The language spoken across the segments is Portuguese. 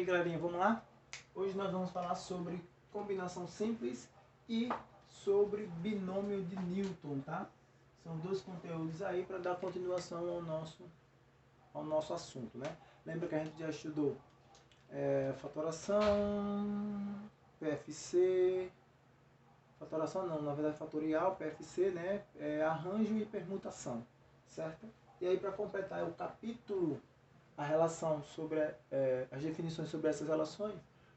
galerinha, vamos lá? Hoje nós vamos falar sobre combinação simples e sobre binômio de Newton, tá? São dois conteúdos aí para dar continuação ao nosso assunto, né? Lembra que a gente já estudou fatoração, PFC, fatoração não, na verdade fatorial, PFC, né? Arranjo e permutação, certo? E aí para completar o capítulo, a relação sobre as definições sobre essas relações,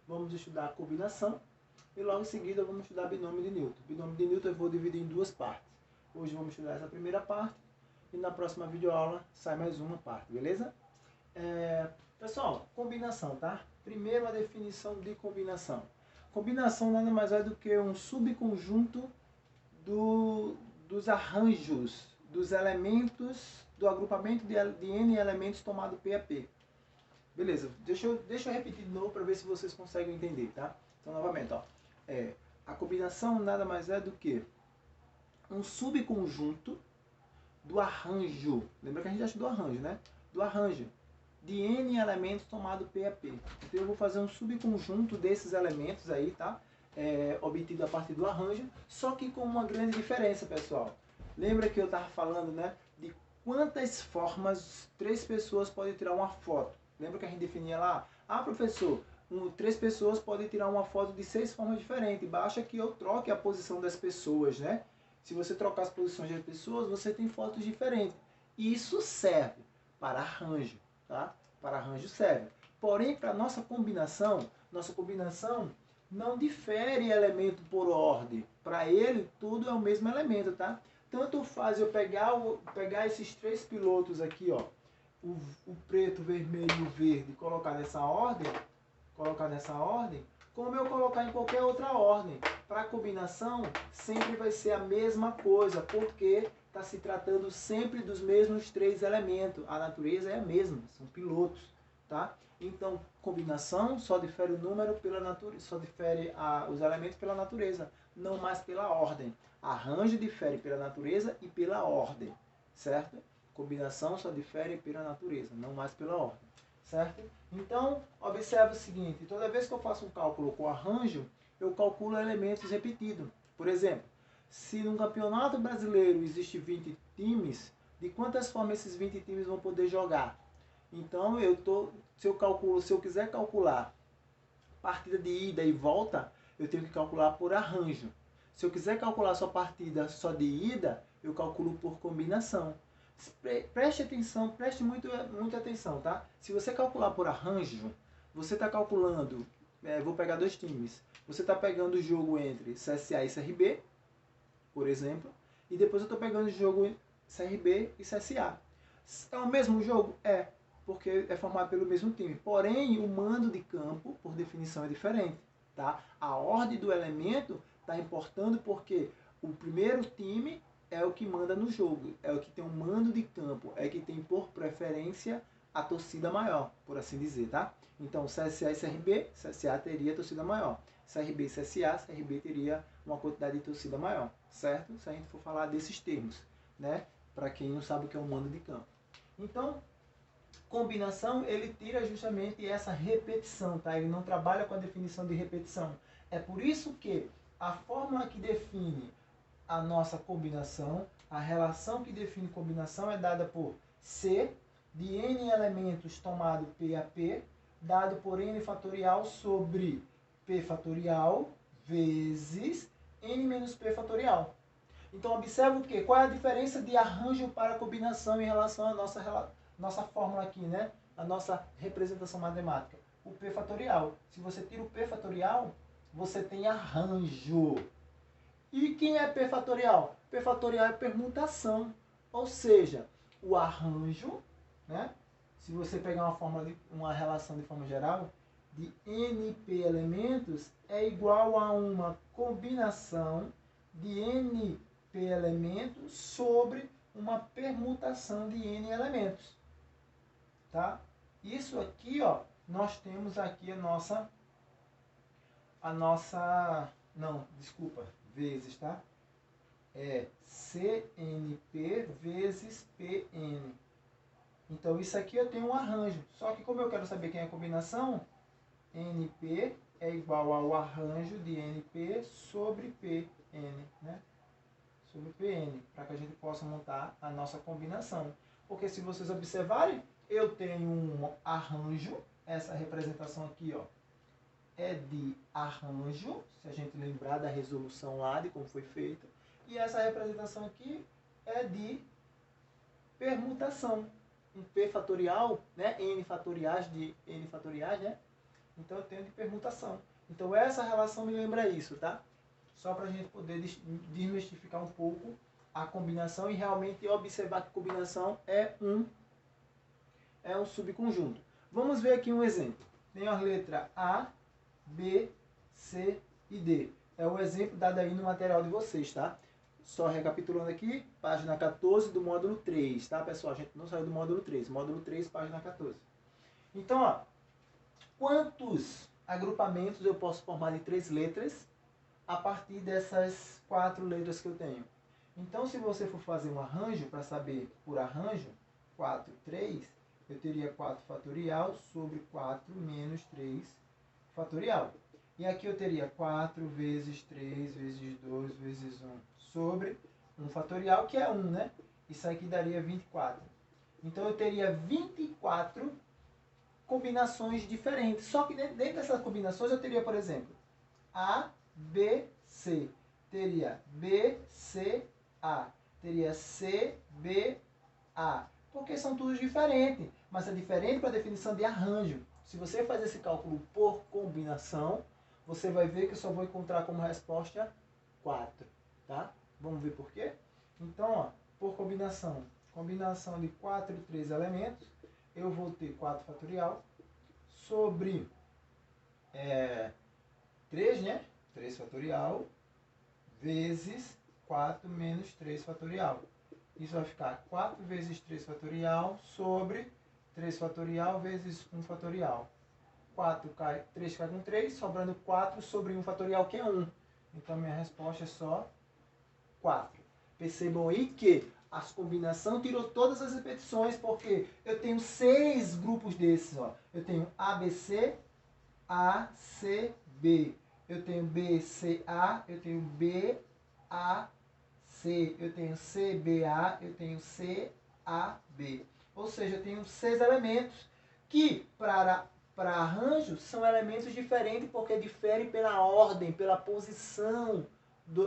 vamos estudar a combinação e logo em seguida vamos estudar binômio de Newton. Binômio de Newton eu vou dividir em duas partes. Hoje vamos estudar essa primeira parte e na próxima videoaula sai mais uma parte, beleza? Pessoal, combinação, tá? Primeiro a definição de combinação. Combinação nada mais é do que um subconjunto dos arranjos, dos elementos, do agrupamento de N elementos tomado P a P. Beleza, deixa eu repetir de novo para ver se vocês conseguem entender, tá? Então, novamente, ó, a combinação nada mais é do que um subconjunto do arranjo. Lembra que a gente já estudou arranjo, né? Do arranjo de N elementos tomado P a P. Então eu vou fazer um subconjunto desses elementos aí, tá? Obtido a partir do arranjo, só que com uma grande diferença, pessoal. Lembra que eu estava falando, né? De quantas formas 3 pessoas podem tirar uma foto. Lembra que a gente definia lá? Ah, professor, 3 pessoas podem tirar uma foto de 6 formas diferentes. Basta que eu troque a posição das pessoas, né? Se você trocar as posições das pessoas, você tem fotos diferentes. Isso serve para arranjo, tá? Para arranjo serve. Porém, para nossa combinação não difere elemento por ordem. Para ele, tudo é o mesmo elemento, tá? Tanto faz eu pegar esses 3 pilotos aqui, ó, o preto, o vermelho e o verde, colocar nessa ordem, como eu colocar em qualquer outra ordem. Para a combinação, sempre vai ser a mesma coisa, porque está se tratando sempre dos mesmos 3 elementos. A natureza é a mesma, são pilotos, tá? Então, combinação só difere o número pela natureza, só difere os elementos pela natureza, não mais pela ordem. Arranjo difere pela natureza e pela ordem, certo? Combinação só difere pela natureza, não mais pela ordem, certo? Então, observe o seguinte, toda vez que eu faço um cálculo com arranjo, eu calculo elementos repetidos. Por exemplo, se no campeonato brasileiro existe 20 times, de quantas formas esses 20 times vão poder jogar? Então, se eu quiser calcular partida de ida e volta, eu tenho que calcular por arranjo. Se eu quiser calcular só partida só de ida, eu calculo por combinação. Preste atenção, preste muita atenção, tá? Se você calcular por arranjo, você está calculando, vou pegar 2 times. Você está pegando o jogo entre CSA e CRB, por exemplo, e depois eu estou pegando o jogo CRB e CSA. É o mesmo jogo? É, porque é formado pelo mesmo time. Porém, o mando de campo, por definição, é diferente, tá? A ordem do elemento está importando porque o primeiro time é o que manda no jogo, é o que tem um mando de campo, é que tem por preferência a torcida maior, por assim dizer, tá? Então, CSA e CRB, CSA teria torcida maior. CRB e CSA, CRB teria uma quantidade de torcida maior, certo? Se a gente for falar desses termos, né? Para quem não sabe o que é um mando de campo. Então, combinação, ele tira justamente essa repetição, tá? Ele não trabalha com a definição de repetição. É por isso que a fórmula que define a nossa combinação, a relação que define combinação é dada por C de N elementos tomado P a P, dado por N fatorial sobre P fatorial vezes N menos P fatorial. Então, observe o quê? Qual é a diferença de arranjo para combinação em relação à nossa fórmula aqui, né? A nossa representação matemática. O P fatorial. Se você tira o P fatorial, você tem arranjo. E quem é P fatorial? P fatorial é permutação. Ou seja, o arranjo, né? Se você pegar uma relação de forma geral, de NP elementos é igual a uma combinação de NP elementos sobre uma permutação de N elementos. Tá? Isso aqui, ó, nós temos aqui vezes, tá? É CNP vezes PN. Então, isso aqui eu tenho um arranjo. Só que como eu quero saber quem é a combinação, NP é igual ao arranjo de NP sobre PN, né? Sobre PN, para que a gente possa montar a nossa combinação. Porque se vocês observarem, eu tenho um arranjo, essa representação aqui, ó, é de arranjo, se a gente lembrar da resolução lá, de como foi feita, e essa representação aqui é de permutação. Um P fatorial, né? N fatoriais, né? Então eu tenho de permutação. Então essa relação me lembra isso, tá? Só para a gente poder desmistificar um pouco a combinação e realmente observar que combinação é um subconjunto. Vamos ver aqui um exemplo. Tem as letras A, B, C e D. É o exemplo dado aí no material de vocês, tá? Só recapitulando aqui, página 14 do módulo 3, tá, pessoal? A gente não saiu do módulo 3. Módulo 3, página 14. Então, ó, quantos agrupamentos eu posso formar de 3 letras a partir dessas 4 letras que eu tenho? Então, se você for fazer um arranjo, para saber por arranjo, 4, 3, eu teria 4 fatorial sobre 4 menos 3 fatorial. E aqui eu teria 4 vezes 3 vezes 2 vezes 1 sobre 1 fatorial, que é 1, né? Isso aqui daria 24. Então eu teria 24 combinações diferentes. Só que dentro dessas combinações eu teria, por exemplo, A, B, C. Teria B, C, A. Teria C, B, A. Porque são todos diferentes. Mas é diferente para a definição de arranjo. Se você fazer esse cálculo por combinação, você vai ver que eu só vou encontrar como resposta 4. Tá? Vamos ver por quê? Então, ó, por combinação. Combinação de 4 e 3 elementos. Eu vou ter 4 fatorial sobre 3, né? 3 fatorial vezes 4 menos 3 fatorial. Isso vai ficar 4 vezes 3 fatorial sobre 3 fatorial vezes 1 fatorial. 3 cai com 3, sobrando 4 sobre 1 fatorial, que é 1. Então, minha resposta é só 4. Percebam aí que a combinação tirou todas as repetições, porque eu tenho 6 grupos desses. Ó. Eu tenho ABC, ACB. Eu tenho BCA, eu tenho BAC, eu tenho CBA, eu tenho CAB. Ou seja, eu tenho 6 elementos que, para arranjo, são elementos diferentes porque diferem pela ordem, pela posição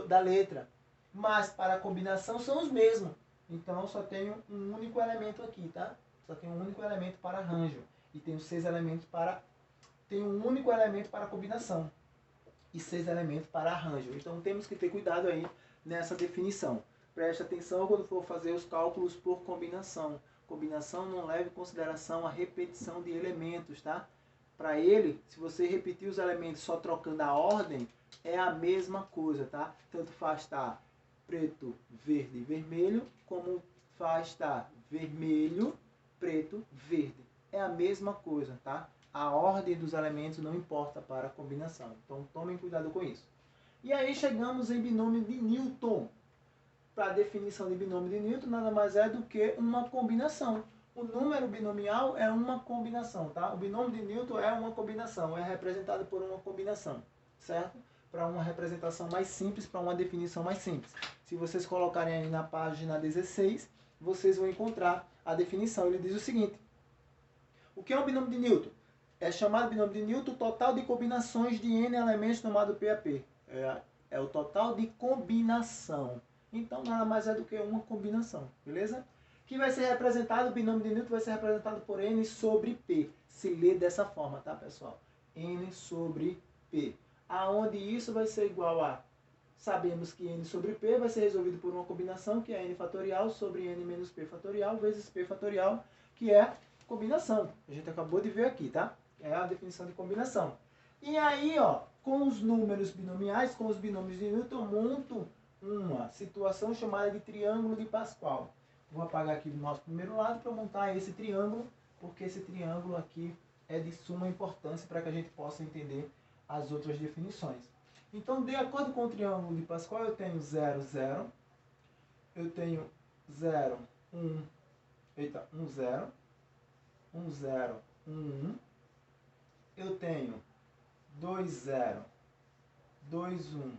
da letra. Mas para a combinação são os mesmos. Então eu só tenho um único elemento aqui, tá? Só tenho um único elemento para arranjo. E tenho 6 elementos para... Tenho um único elemento para combinação. E 6 elementos para arranjo. Então temos que ter cuidado aí nessa definição. Preste atenção quando for fazer os cálculos por combinação. Combinação não leva em consideração a repetição de elementos, tá? Para ele, se você repetir os elementos só trocando a ordem, é a mesma coisa, tá? Tanto faz estar preto, verde e vermelho, como faz estar vermelho, preto, verde. É a mesma coisa, tá? A ordem dos elementos não importa para a combinação. Então, tomem cuidado com isso. E aí chegamos em binômio de Newton. Para a definição de binômio de Newton, nada mais é do que uma combinação. O número binomial é uma combinação, tá? O binômio de Newton é uma combinação, é representado por uma combinação, certo? Para uma representação mais simples, para uma definição mais simples. Se vocês colocarem aí na página 16, vocês vão encontrar a definição. Ele diz o seguinte: o que é um binômio de Newton? É chamado binômio de Newton o total de combinações de n elementos tomado P a P. É o total de combinação. Então, nada mais é do que uma combinação, beleza? Que vai ser representado, o binômio de Newton vai ser representado por n sobre P. Se lê dessa forma, tá, pessoal? N sobre P. Aonde isso vai ser igual a... Sabemos que n sobre P vai ser resolvido por uma combinação, que é n fatorial sobre n menos P fatorial, vezes P fatorial, que é combinação. A gente acabou de ver aqui, tá? É a definição de combinação. E aí, ó, com os números binomiais, com os binômios de Newton, eu monto uma situação chamada de triângulo de Pascal. Vou apagar aqui o nosso primeiro lado para montar esse triângulo, porque esse triângulo aqui é de suma importância para que a gente possa entender as outras definições. Então, de acordo com o triângulo de Pascal, eu tenho 0, 0, eu tenho 0, 1, 1, 0, 1, 0, 1, 1, eu tenho 2, 0, 2, 1,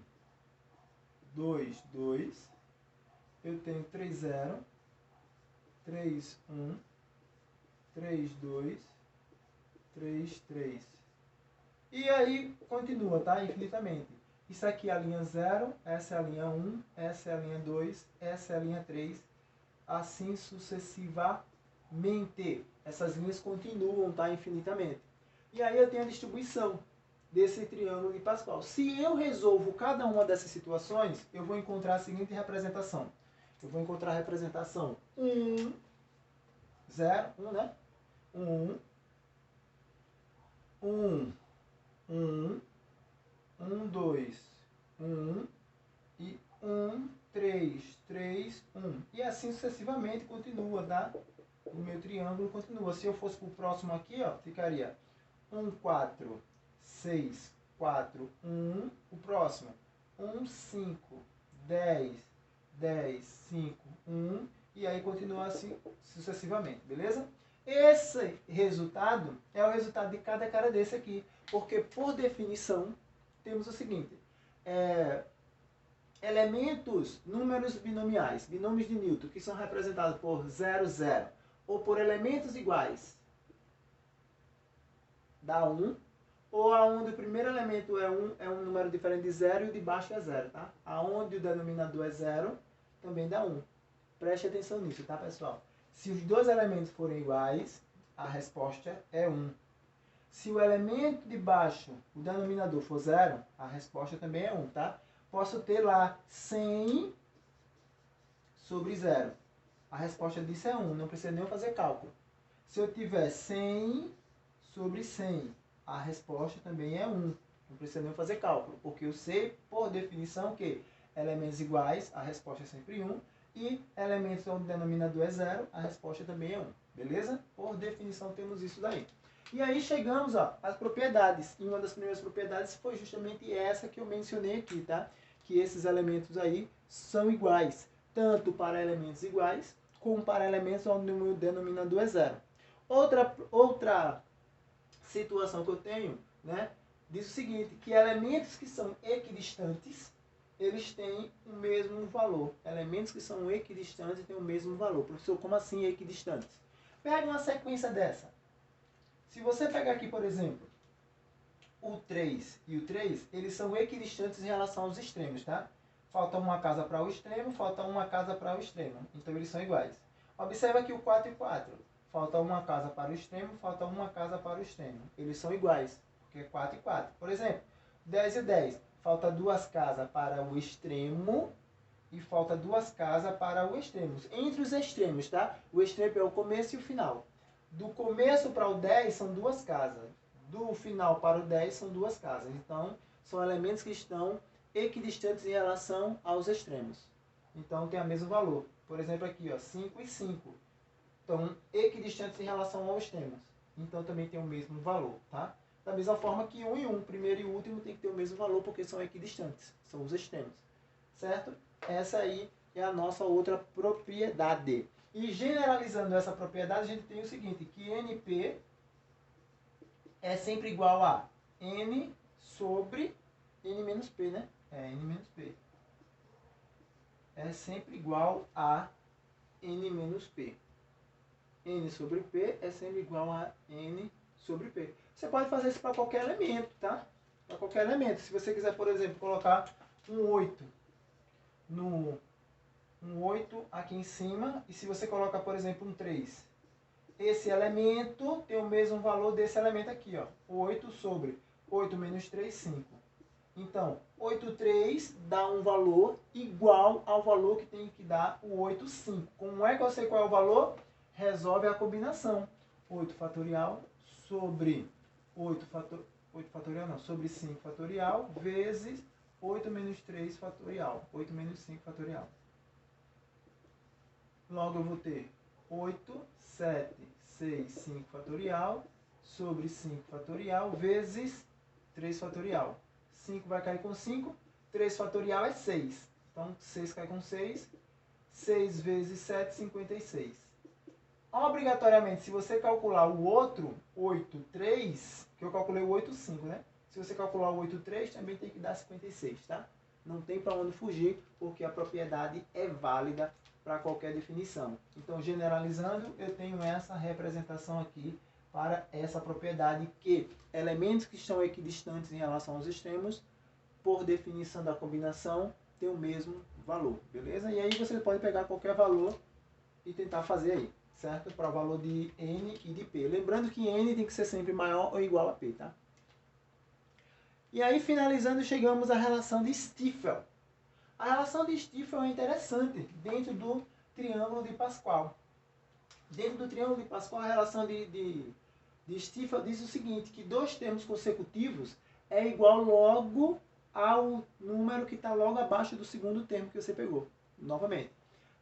2, 2. Eu tenho 3, 0, 3, 1, 3, 2, 3, 3. E aí continua, tá? Infinitamente. Isso aqui é a linha 0, essa é a linha 1, essa é a linha 2, essa é a linha 3, assim sucessivamente. Essas linhas continuam, tá? Infinitamente. E aí eu tenho a distribuição desse triângulo de Pascal. Se eu resolvo cada uma dessas situações, eu vou encontrar a seguinte representação. Eu vou encontrar a representação 1, 0, 1, né? 1, 1, 1, 1, 2, 1 e 1, 3, 3, 1. E assim sucessivamente continua, tá? O meu triângulo continua. Se eu fosse para o próximo aqui, ó, ficaria 1, 4, 6, 4, 1. O próximo, 1, 5, 10, 10, 5, 1. E aí continua assim sucessivamente, beleza? Esse resultado é o resultado de cada cara desse aqui. Porque, por definição, temos o seguinte. Elementos, números binomiais, binômios de Newton, que são representados por 0, 0, ou por elementos iguais, dá 1, ou aonde o primeiro elemento é um número diferente de 0 e o de baixo é 0, tá? Aonde o denominador é 0, também dá 1. Preste atenção nisso, tá, pessoal? Se os dois elementos forem iguais, a resposta é 1. Se o elemento de baixo, o denominador, for 0, a resposta também é 1, tá? Posso ter lá 100 sobre 0. A resposta disso é 1, não precisa nem fazer cálculo. Se eu tiver 100 sobre 100, a resposta também é 1. Não precisa nem fazer cálculo, porque eu sei, por definição, que elementos iguais, a resposta é sempre 1, e elementos onde o denominador é 0, a resposta também é 1. Beleza? Por definição, temos isso daí. E aí chegamos às propriedades. E uma das primeiras propriedades foi justamente essa que eu mencionei aqui, tá? Que esses elementos aí são iguais, tanto para elementos iguais, como para elementos onde o denominador é 0. Outra situação que eu tenho, né, diz o seguinte, que elementos que são equidistantes, eles têm o mesmo valor. Elementos que são equidistantes têm o mesmo valor. Professor, como assim equidistantes? Pega uma sequência dessa. Se você pegar aqui, por exemplo, o 3 e o 3, eles são equidistantes em relação aos extremos, tá? Falta uma casa para o extremo, falta uma casa para o extremo. Então, eles são iguais. Observa aqui o 4 e 4. Falta uma casa para o extremo, falta uma casa para o extremo. Eles são iguais, porque é 4 e 4. Por exemplo, 10 e 10. Falta duas casas para o extremo e falta duas casas para o extremo. Entre os extremos, tá? O extremo é o começo e o final. Do começo para o 10 são duas casas. Do final para o 10 são duas casas. Então, são elementos que estão equidistantes em relação aos extremos. Então, tem o mesmo valor. Por exemplo, aqui, ó, 5 e 5. Estão equidistantes em relação aos extremos. Então, também tem o mesmo valor, tá? Da mesma forma que 1 e 1, o primeiro e o último, tem que ter o mesmo valor, porque são equidistantes. São os extremos. Certo? Essa aí é a nossa outra propriedade. E generalizando essa propriedade, a gente tem o seguinte, que NP é sempre igual a N sobre N menos P, né? N menos P. É sempre igual a N menos P. N sobre P é sempre igual a N sobre P. Você pode fazer isso para qualquer elemento, tá? Para qualquer elemento. Se você quiser, por exemplo, colocar um 8 um 8 aqui em cima, e se você colocar, por exemplo, um 3, esse elemento tem o mesmo valor desse elemento aqui, ó, 8 sobre 8 menos 3, 5. Então, 8, 3 dá um valor igual ao valor que tem que dar o 8, 5. Como é que eu sei qual é o valor? Resolve a combinação. 8 fatorial sobre 8 fatorial, não, sobre 5 fatorial, vezes 8 menos 3 fatorial, 8 menos 5 fatorial. Logo, eu vou ter 8, 7, 6, 5 fatorial, sobre 5 fatorial, vezes 3 fatorial. 5 vai cair com 5, 3 fatorial é 6. Então, 6 cai com 6, 6 vezes 7, 56. Obrigatoriamente, se você calcular o outro, 8, 3, que eu calculei o 8, 5, né? Se você calcular o 8,3, também tem que dar 56, tá? Não tem para onde fugir, porque a propriedade é válida para qualquer definição. Então, generalizando, eu tenho essa representação aqui para essa propriedade que elementos que estão equidistantes em relação aos extremos, por definição da combinação, tem o mesmo valor, beleza? E aí você pode pegar qualquer valor e tentar fazer aí, certo? Para o valor de N e de P. Lembrando que N tem que ser sempre maior ou igual a P, tá? E aí, finalizando, chegamos à relação de Stiefel. A relação de Stiefel é interessante dentro do triângulo de Pascal. Dentro do triângulo de Pascal, a relação de Stiefel diz o seguinte, que dois termos consecutivos é igual logo ao número que está logo abaixo do segundo termo que você pegou. Novamente,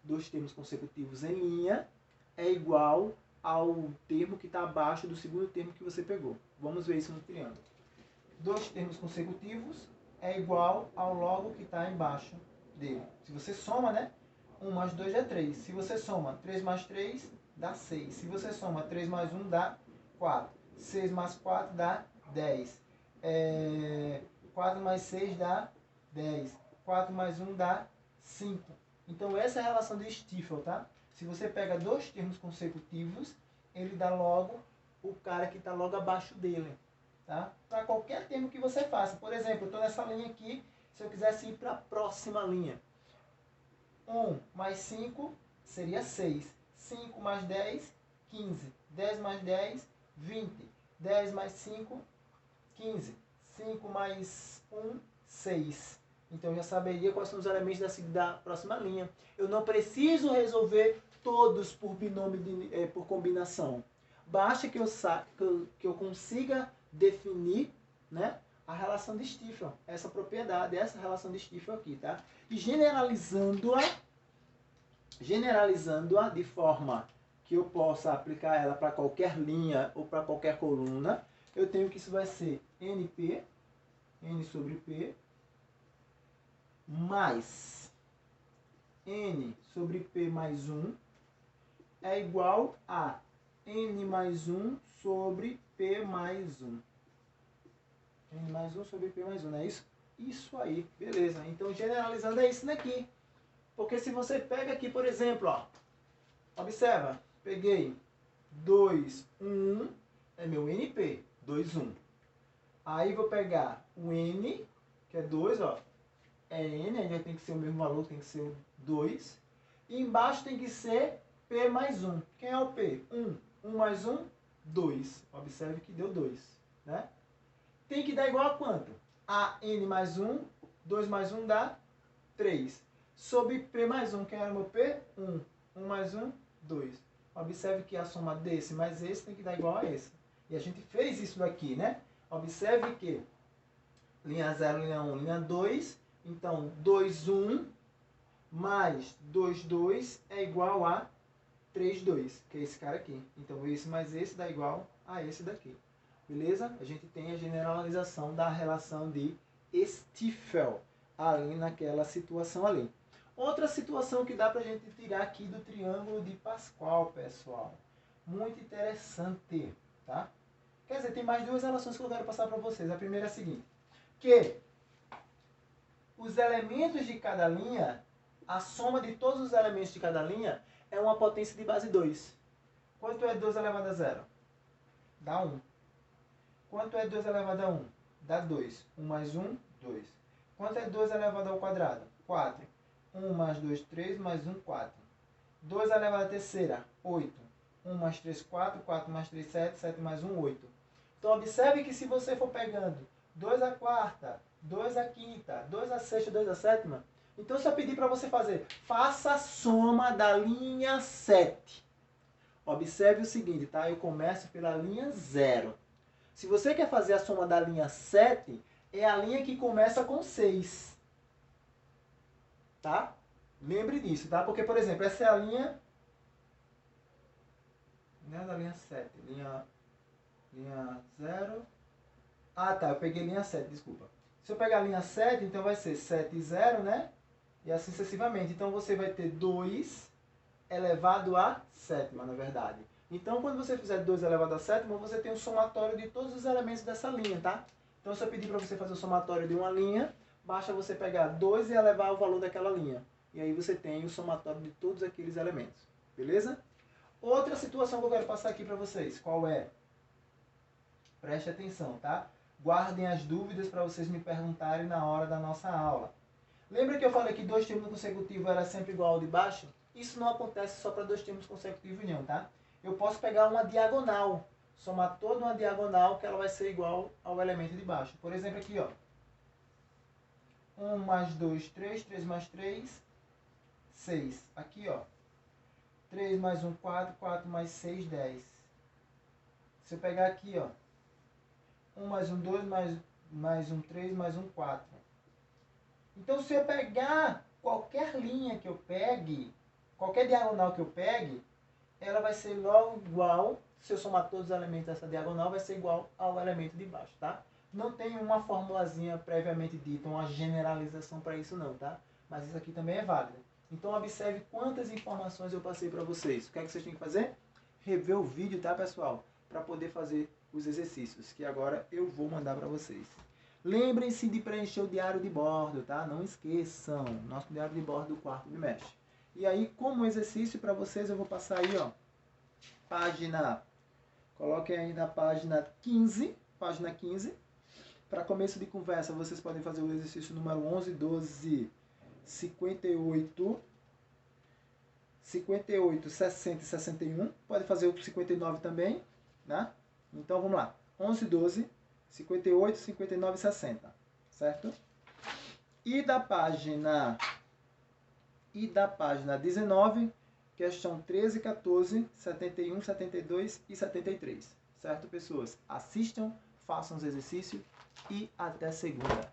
dois termos consecutivos em linha é igual ao termo que está abaixo do segundo termo que você pegou. Vamos ver isso no triângulo. Dois termos consecutivos é igual ao logo que está embaixo dele. Se você soma, né? 1 mais 2 é 3. Se você soma 3 mais 3, dá 6. Se você soma 3 mais 1, dá 4. 6 mais 4 dá 10. 4 mais 6 dá 10. 4 mais 1 dá 5. Então, essa é a relação de Stiefel, tá? Se você pega dois termos consecutivos, ele dá logo o cara que está logo abaixo dele. Tá? Para qualquer termo que você faça. Por exemplo, eu estou nessa linha aqui, se eu quisesse ir para a próxima linha. 1 mais 5 seria 6. 5 mais 10, 15. 10 mais 10, 20. 10 mais 5, 15. 5 mais 1, 6. Então eu já saberia quais são os elementos da próxima linha. Eu não preciso resolver todos por binômio, por combinação. Basta que eu consiga definir, né, a relação de Stiefel, essa propriedade, essa relação de Stiefel aqui, tá? E generalizando-a de forma que eu possa aplicar ela para qualquer linha ou para qualquer coluna, eu tenho que isso vai ser NP, N sobre P, mais N sobre P mais 1 é igual a N mais 1 sobre P mais 1. N mais 1 sobre P mais 1, não é isso? Isso aí, beleza. Então, generalizando é isso daqui. Porque se você pega aqui, por exemplo, ó, observa, peguei 2, 1, é meu NP, 2, 1. Aí vou pegar o N, que é 2, ó, é N, aí tem que ser o mesmo valor, tem que ser o 2. E embaixo tem que ser P mais 1. Quem é o P? 1. 1 mais 1, 2. Observe que deu 2, né? Tem que dar igual a quanto? A N mais 1, 2 mais 1 dá 3. Sobre P mais 1, quem era o meu P? 1. 1 mais 1, 2. Observe que a soma desse mais esse tem que dar igual a esse. E a gente fez isso daqui, né? Observe que linha 0, linha 1, linha 2. Então, 2, 1 mais 2, 2 é igual a 3, 2, que é esse cara aqui. Então, esse mais esse dá igual a esse daqui. Beleza? A gente tem a generalização da relação de Stiefel ali naquela situação ali. Outra situação que dá para a gente tirar aqui do triângulo de Pascal, pessoal. Muito interessante, tá? Quer dizer, tem mais duas relações que eu quero passar para vocês. A primeira é a seguinte, que os elementos de cada linha, a soma de todos os elementos de cada linha é uma potência de base 2. Quanto é 2 elevado a 0? Dá 1. Quanto é 2 elevado a 1? Dá 2. 1 mais 1, 2. Quanto é 2 elevado ao quadrado? 4. 1 mais 2, 3, mais 1, 4. 2 elevado à terceira, 8. 1 mais 3, 4. 4 mais 3, 7. 7 mais 1, 8. Então, observe que se você for pegando 2 à quarta, 2 à quinta, 2 à sexta, 2 à sétima, então se eu pedir para você fazer, faça a soma da linha 7. Observe o seguinte, tá? Eu começo pela linha 0. Se você quer fazer a soma da linha 7, é a linha que começa com 6. Tá? Lembre disso, tá? Porque, por exemplo, essa é a linha... Não é da linha 7. Linha 0... Ah, tá. Eu peguei linha 7, desculpa. Se eu pegar a linha 7, então vai ser 7 e 0, né? E assim sucessivamente. Então, você vai ter 2 elevado a sétima, na verdade. Então, quando você fizer 2 elevado a sétima, você tem um somatório de todos os elementos dessa linha, tá? Então, se eu pedir para você fazer o somatório de uma linha, basta você pegar 2 e elevar o valor daquela linha. E aí você tem o somatório de todos aqueles elementos. Beleza? Outra situação que eu quero passar aqui para vocês. Qual é? Preste atenção, tá? Guardem as dúvidas para vocês me perguntarem na hora da nossa aula. Lembra que eu falei que 2 termos consecutivos era sempre igual ao de baixo? Isso não acontece só para 2 termos consecutivos não, tá? Eu posso pegar uma diagonal, somar toda uma diagonal que ela vai ser igual ao elemento de baixo. Por exemplo, aqui, ó. 1 mais 2, 3. 3 mais 3, 6. Aqui, ó. 3 mais 1, 4. 4 mais 6, 10. Se eu pegar aqui, ó. 1 mais 1, 2, mais 1, 3, mais 1, 4. Então, se eu pegar qualquer linha que eu pegue, qualquer diagonal que eu pegue, ela vai ser logo igual, se eu somar todos os elementos dessa diagonal, vai ser igual ao elemento de baixo, tá? Não tem uma formulazinha previamente dita, uma generalização para isso não, tá? Mas isso aqui também é válido. Então, observe quantas informações eu passei para vocês. O que é que vocês têm que fazer? Rever o vídeo, tá, pessoal? Para poder fazer os exercícios, que agora eu vou mandar para vocês. Lembrem-se de preencher o diário de bordo, tá? Não esqueçam, nosso diário de bordo do 4º bimestre. E aí, como exercício para vocês, eu vou passar aí, ó, coloquem aí na página 15, Para começo de conversa, vocês podem fazer o exercício número 11, 12, 58, 60 e 61. Pode fazer o 59 também, né? Então, vamos lá. 11, 12, 58, 59 e 60, certo? E da página 19, questão 13, 14, 71, 72 e 73. Certo, pessoas? Assistam, façam os exercícios e até segunda.